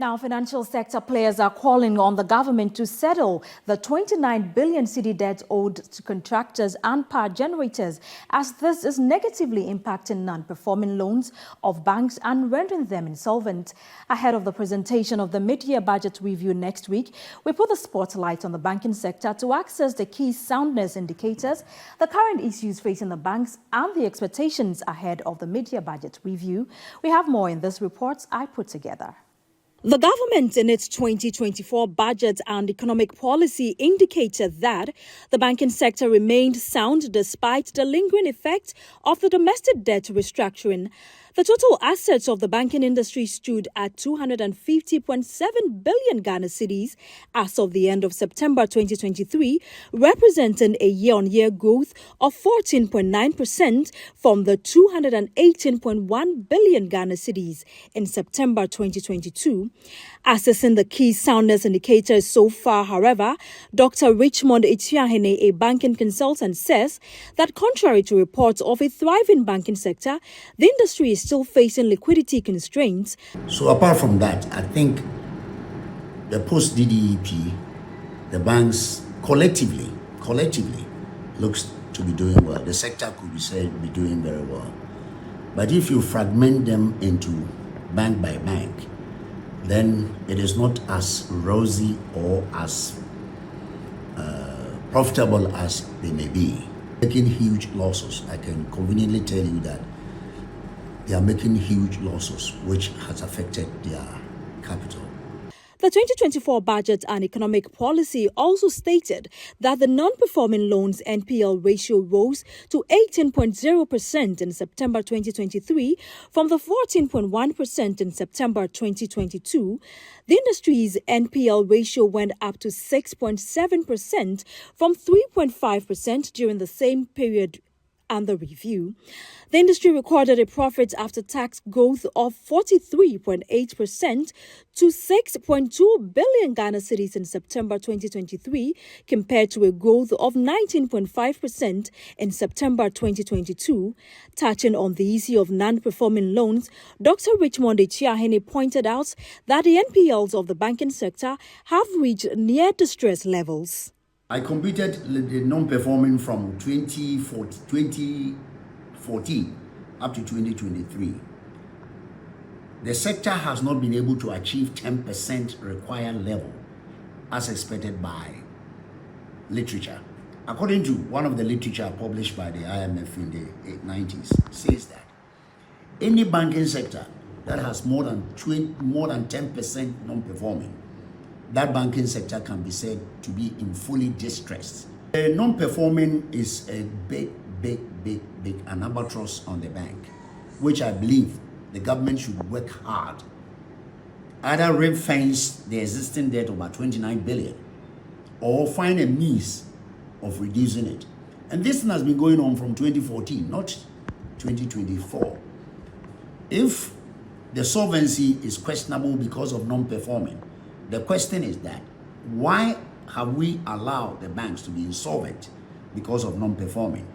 Now, financial sector players are calling on the government to settle the 29 billion cedi debt owed to contractors and power generators, as this is negatively impacting non-performing loans of banks and rendering them insolvent. Ahead of the presentation of the mid-year budget review next week, we put the spotlight on the banking sector to access the key soundness indicators, the current issues facing the banks, and the expectations ahead of the mid-year budget review. We have more in this report I put together. The government in its 2024 budget and economic policy indicated that the banking sector remained sound despite the lingering effect of the domestic debt restructuring. The total assets of the banking industry stood at 250.7 billion Ghana cedis as of the end of September 2023, representing a year-on-year growth of 14.9% from the 218.1 billion Ghana cedis in September 2022. Assessing the key soundness indicators so far, however, Dr. Richmond Echiahene, a banking consultant, says that contrary to reports of a thriving banking sector, the industry is still facing liquidity constraints. So apart from that, I think the post-DDEP, the banks collectively looks to be doing well. The sector could be said to be doing very well. But if you fragment them into bank by bank, then it is not as rosy or as profitable as they may be. Making huge losses. I can conveniently tell you that they are making huge losses, which has affected their capital. The 2024 budget and economic policy also stated that the non-performing loans NPL ratio rose to 18.0% in September 2023 from the 14.1% in September 2022. The industry's NPL ratio went up to 6.7% from 3.5% during the same period and the review. The industry recorded a profit after tax growth of 43.8% to 6.2 billion Ghana cedis in September 2023, compared to a growth of 19.5% in September 2022. Touching on the issue of non-performing loans, Dr. Richmond Echiahene pointed out that the NPLs of the banking sector have reached near distress levels. I computed the non-performing from 2014 up to 2023. The sector has not been able to achieve 10% required level as expected by literature. According to one of the literature published by the IMF in the 90s, says that any banking sector that has more than 10% non-performing, that banking sector can be said to be in fully distress. Non-performing is a big an albatross on the bank, which I believe the government should work hard. Either ring-fence the existing debt of about 29 billion or find a means of reducing it. And this thing has been going on from 2014, not 2024. If the solvency is questionable because of non-performing, the question is that why have we allowed the banks to be insolvent because of non-performing?